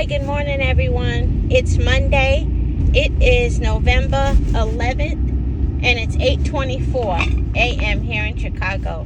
good morning, everyone. It's Monday. It is November 11th, and it's 8:24 a.m. here in Chicago.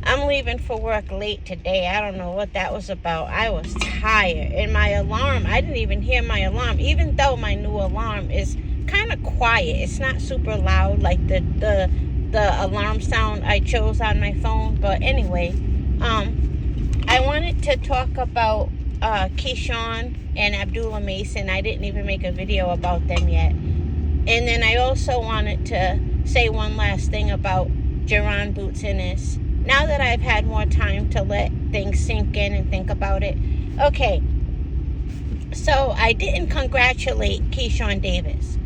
I'm leaving for work late today. I don't know what that was about. I was tired. And my alarm, I didn't even hear my alarm, even though my new alarm is kind of quiet. It's not super loud like the alarm sound I chose on my phone. But anyway, I wanted to talk about Keyshawn and Abdullah Mason. I didn't even make a video about them yet. And then I also wanted to say one last thing about Jaron Boots Ennis. Now that I've had more time to let things sink in and think about it. Okay, so I didn't congratulate Keyshawn Davis.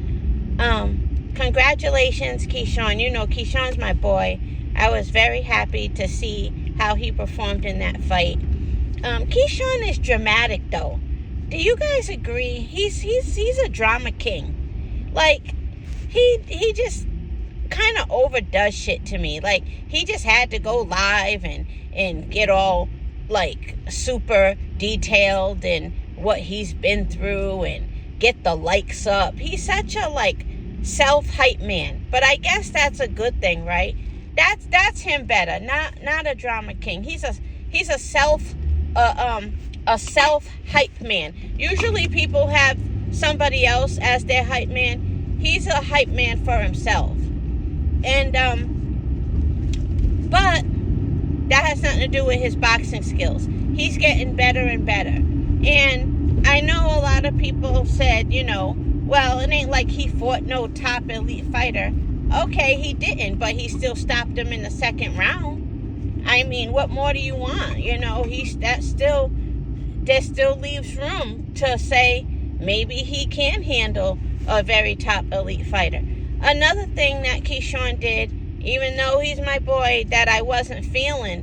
Congratulations, Keyshawn. You know, Keyshawn's my boy. I was very happy to see how he performed in that fight. Keyshawn is dramatic, though. Do you guys agree? He's a drama king. Like, he just kind of overdoes shit to me. Like, he just had to go live and get all, like, super detailed in what he's been through and get the likes up. He's such a, like, self-hype man. But I guess that's a good thing, right? That's him better. Not a drama king. He's a self-hype man. Usually people have somebody else as their hype man. He's a hype man for himself. And but that has nothing to do with his boxing skills. He's getting better and better. And I know a lot of people said, you know, well, it ain't like he fought no top elite fighter. Okay, he didn't, but he still stopped him in the second round. I mean, what more do you want? You know, there still leaves room to say maybe he can handle a very top elite fighter. Another thing that Keyshawn did, even though he's my boy, that I wasn't feeling,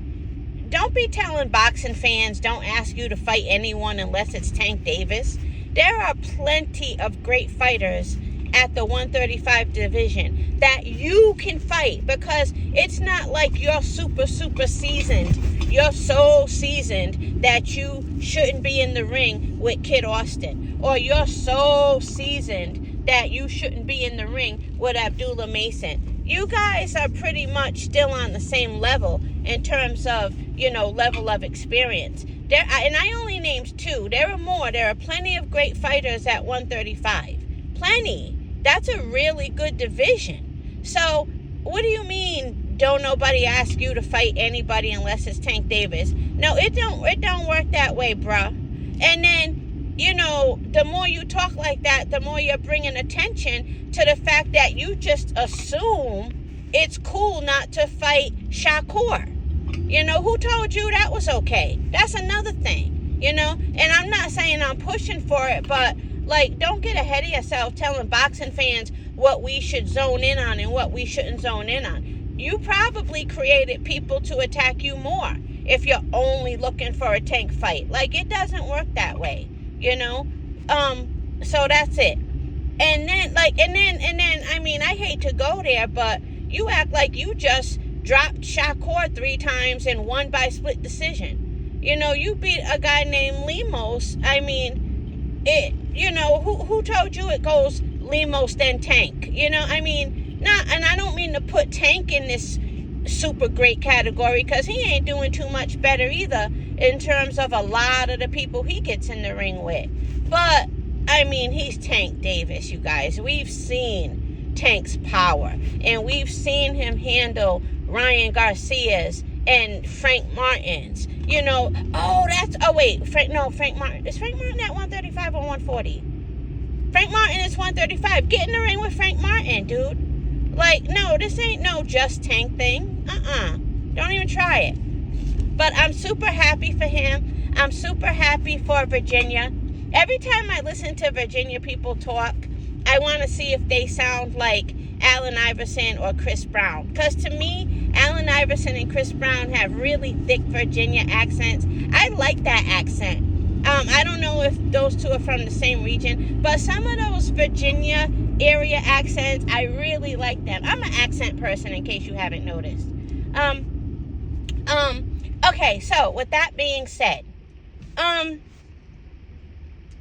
don't be telling boxing fans don't ask you to fight anyone unless it's Tank Davis. There are plenty of great fighters at the 135 division that you can fight, because it's not like you're super seasoned. You're so seasoned that you shouldn't be in the ring with Kid Austin, or you're so seasoned that you shouldn't be in the ring with Abdullah Mason. You guys are pretty much still on the same level in terms of, you know, level of experience. And I only named two. There are more. There are plenty of great fighters at 135. Plenty. That's a really good division. So, what do you mean, don't nobody ask you to fight anybody unless it's Tank Davis? No, it don't work that way, bruh. And then, you know, the more you talk like that, the more you're bringing attention to the fact that you just assume it's cool not to fight Shakur. You know, who told you that was okay? That's another thing, you know? And I'm not saying I'm pushing for it, but, like, don't get ahead of yourself telling boxing fans what we should zone in on and what we shouldn't zone in on. You probably created people to attack you more if you're only looking for a Tank fight. Like, it doesn't work that way, you know? So that's it. And then, I mean, I hate to go there, but you act like you just dropped Shakur 3 times and won by split decision. You know, you beat a guy named Lemos. I mean, you know, who told you it goes Lemos then Tank? You know, I mean, and I don't mean to put Tank in this super great category, because he ain't doing too much better either in terms of a lot of the people he gets in the ring with. But, I mean, he's Tank Davis, you guys. We've seen Tank's power, and we've seen him handle Ryan Garcia's and Frank Martin's. You know, Frank Martin. Is Frank Martin at 135 or 140? Frank Martin is 135. Get in the ring with Frank Martin, dude. Like, no, this ain't no just Tank thing. Don't even try it. But I'm super happy for him. I'm super happy for Virginia. Every time I listen to Virginia people talk, I want to see if they sound like Allen Iverson or Chris Brown. Because to me, Allen Iverson and Chris Brown have really thick Virginia accents. I like that accent. I don't know if those two are from the same region, but some of those Virginia area accents, I really like them. I'm an accent person, in case you haven't noticed. Okay, so with that being said,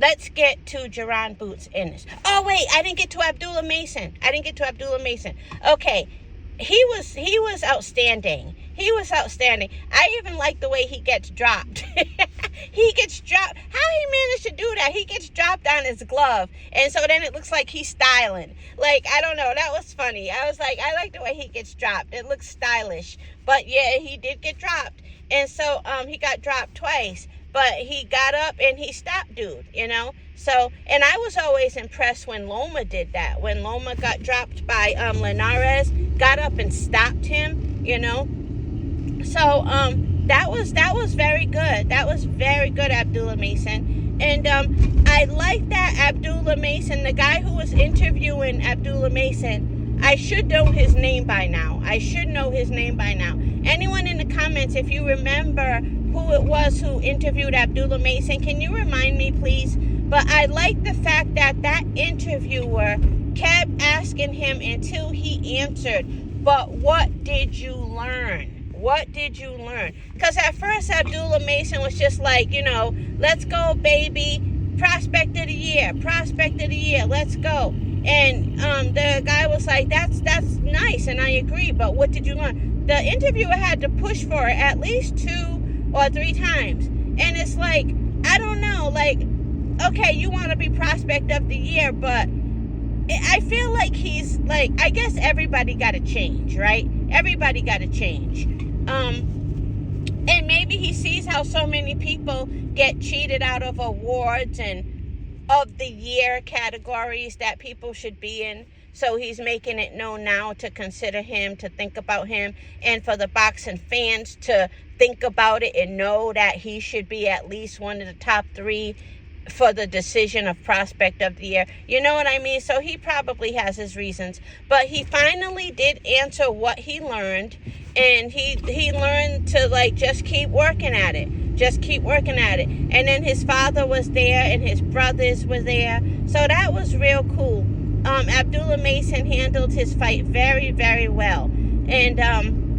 let's get to Jaron Boots Ennis. Oh wait, I didn't get to Abdullah Mason. Okay, he was outstanding. He was outstanding. I even like the way he gets dropped. He gets dropped. How he managed to do that? He gets dropped on his glove, and so then it looks like he's styling. Like, I don't know. That was funny. I was like, I like the way he gets dropped. It looks stylish. But yeah, he did get dropped, and so he got dropped twice. But he got up and he stopped dude, you know. So, and I was always impressed when Loma did that. When Loma got dropped by Linares, got up and stopped him, you know. So that was very good. That was very good, Abdullah Mason. And I like that Abdullah Mason, the guy who was interviewing Abdullah Mason, I should know his name by now. Anyone in the comments, if you remember who it was who interviewed Abdullah Mason, can you remind me, please? But I like the fact that that interviewer kept asking him until he answered, but what did you learn? What did you learn? Because at first Abdullah Mason was just like, you know, let's go, baby. Prospect of the year, let's go. And the guy was like, that's nice, and I agree, but what did you learn? The interviewer had to push for it at least 2 or 3 times. And it's like, I don't know, like, okay, you want to be prospect of the year, but I feel like he's like, I guess everybody got to change, right? Everybody got to change. And maybe he sees how so many people get cheated out of awards and of the year categories that people should be in. So he's making it known now to consider him, to think about him, and for the boxing fans to think about it and know that he should be at least one of the top 3 for the decision of prospect of the year. You know what I mean? So he probably has his reasons. But he finally did answer what he learned. And he learned to, like, just keep working at it. And then his father was there and his brothers were there. So that was real cool. Abdullah Mason handled his fight very, very well. And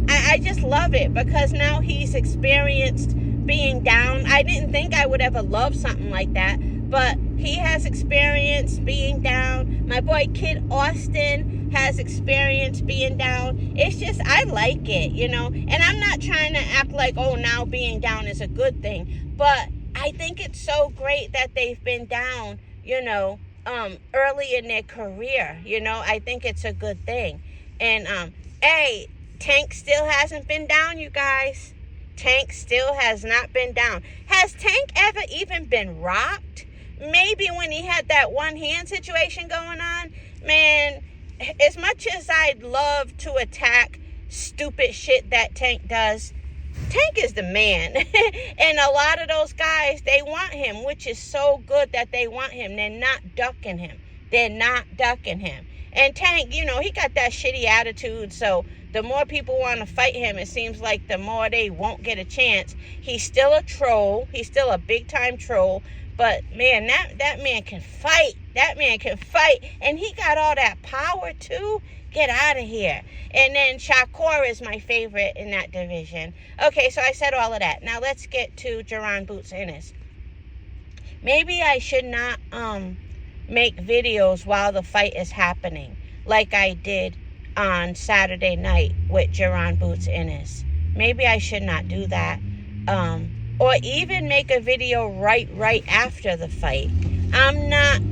I just love it because now he's experienced being down. I didn't think I would ever love something like that, but he has experienced being down. My boy Kid Austin has experienced being down. It's just, I like it, you know, and I'm not trying to act like, oh, now being down is a good thing, but I think it's so great that they've been down, you know, early in their career, you know. I think it's a good thing. And hey, Tank still hasn't been down, you guys. Tank still has not been down. Has Tank ever even been rocked? Maybe when he had that one hand situation going on. Man, as much as I'd love to attack stupid shit that Tank does, Tank is the man. And a lot of those guys, they want him, which is so good that they want him. They're not ducking him. And Tank, you know, he got that shitty attitude, so the more people want to fight him, it seems like the more they won't get a chance. He's still a troll. He's still a big-time troll. But, man, that man can fight. And he got all that power, too. Get out of here. And then Shakur is my favorite in that division. Okay, so I said all of that. Now let's get to Jaron Boots Ennis. Maybe I should not make videos while the fight is happening, like I did on Saturday night with Jaron Boots Ennis. Maybe I should not do that. Or even make a video right after the fight. I'm not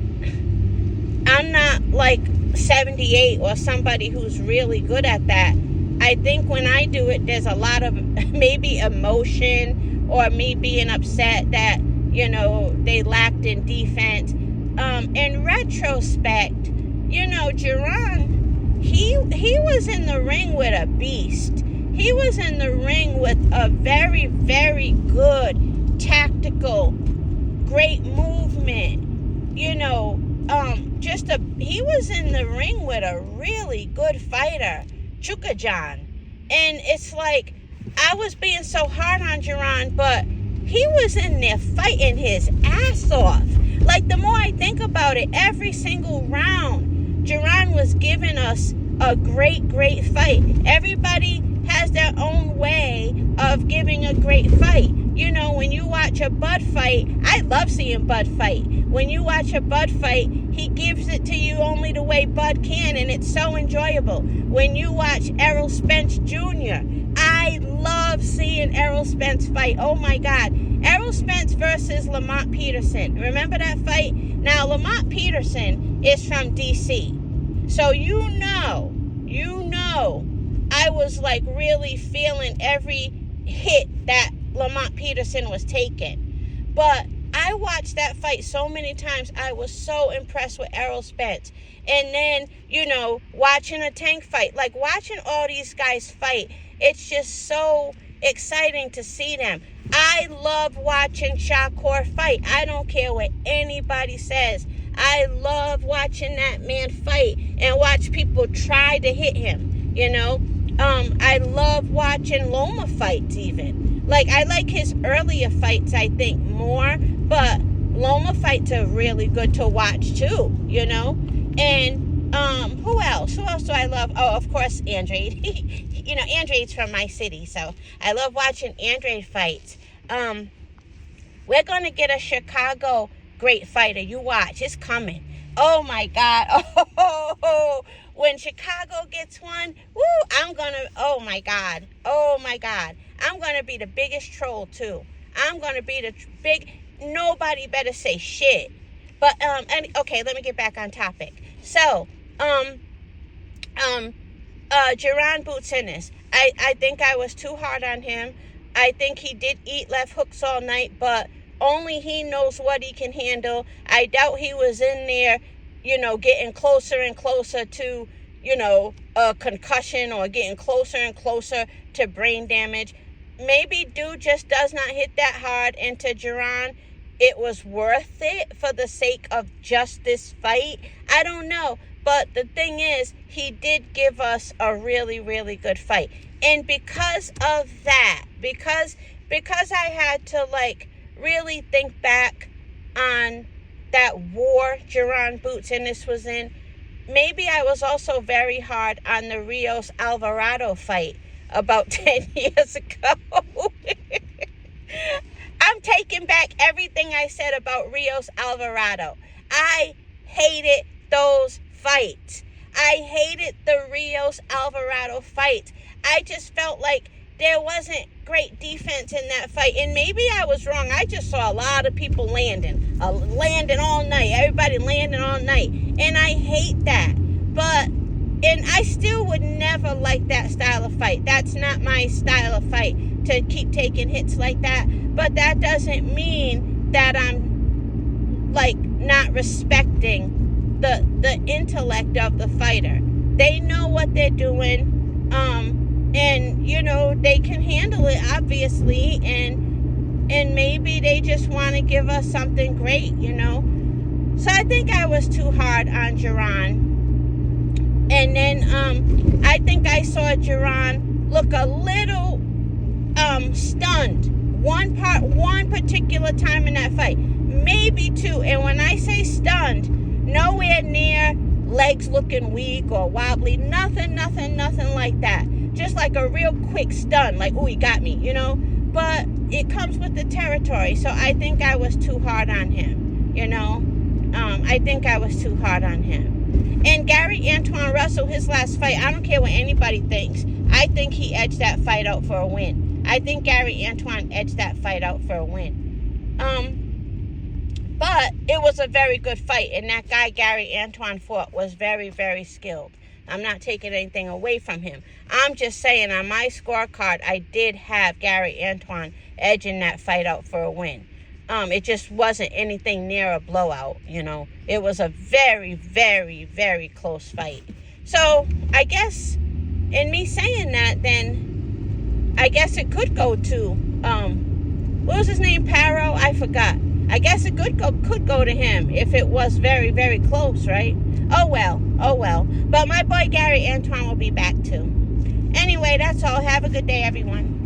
like 78 or somebody who's really good at that. I think when I do it, there's a lot of maybe emotion or me being upset that, you know, they lacked in defense. In retrospect, you know, Jaron, he was in the ring with a beast. He was in the ring with a very, very good tactical, great movement. You know, he was in the ring with a really good fighter, Chukajan. And it's like, I was being so hard on Jaron, but he was in there fighting his ass off. Like, the more I think about it, every single round, Jaron was giving us a great, great fight. Everybody has their own way of giving a great fight. you know, when you watch a Bud fight, I love seeing Bud fight. When you watch a Bud fight, he gives it to you only the way Bud can, and it's so enjoyable. When you watch Errol Spence Jr., I love seeing Errol Spence fight. Oh my God. Errol Spence versus Lamont Peterson. Remember that fight? Now, Lamont Peterson is from DC. So you know, I was like really feeling every hit that Lamont Peterson was taking. But I watched that fight so many times. I was so impressed with Errol Spence. And then, you know, watching a Tank fight, like watching all these guys fight, it's just so exciting to see them. I love watching Shakur fight. I don't care what anybody says. I love watching that man fight and watch people try to hit him, you know. I love watching Loma fights even. Like, I like his earlier fights, I think, more. But Loma fights are really good to watch, too, you know. And who else? Who else do I love? Oh, of course, Andrade. You know, Andrade's from my city, so I love watching Andrade fights. We're going to get a Chicago great fighter. You watch. It's coming. Oh, my God. Oh, when Chicago gets one, woo, oh, my God. Oh, my God. I'm going to be the biggest troll, too. I'm going to be nobody better say shit. But, okay, let me get back on topic. So, Jaron Boots Ennis. I think I was too hard on him. I think he did eat left hooks all night, but only he knows what he can handle. I doubt he was in there, you know, getting closer and closer to, you know, a concussion or getting closer and closer to brain damage. Maybe dude just does not hit that hard into Jaron. It was worth it for the sake of just this fight. I don't know. But the thing is, he did give us a really, really good fight. And because of that, because I had to, like, really think back on that war Jaron Boots Ennis was in, maybe I was also very hard on the Rios Alvarado fight about 10 years ago. I'm taking back everything I said about Rios Alvarado. I hated those fights. I hated the Rios Alvarado fight. I just felt like there wasn't great defense in that fight. And maybe I was wrong. I just saw a lot of people landing all night. Everybody landing all night. And I hate that. And I still would never like that style of fight. That's not my style of fight, to keep taking hits like that. But that doesn't mean that I'm, like, not respecting the intellect of the fighter. They know what they're doing. And, you know, they can handle it, obviously. And maybe they just want to give us something great, you know. So I think I was too hard on Jaron. And then I think I saw Jaron look a little stunned. One particular time in that fight. Maybe two. And when I say stunned, nowhere near legs looking weak or wobbly. Nothing like that. Just like a real quick stun. Like, oh, he got me, you know. But it comes with the territory. So I think I was too hard on him, you know. I think I was too hard on him. And Gary Antoine Russell, his last fight, I don't care what anybody thinks. I think he edged that fight out for a win. I think Gary Antoine edged that fight out for a win. But it was a very good fight. And that guy Gary Antoine fought was very, very skilled. I'm not taking anything away from him. I'm just saying on my scorecard, I did have Gary Antoine edging that fight out for a win. It just wasn't anything near a blowout, you know. It was a very, very, very close fight. So I guess in me saying that, then I guess it could go to, what was his name? Paro? I forgot. I guess it could go to him if it was very, very close, right? Oh well. But my boy Gary Antoine will be back too. Anyway, that's all. Have a good day, everyone.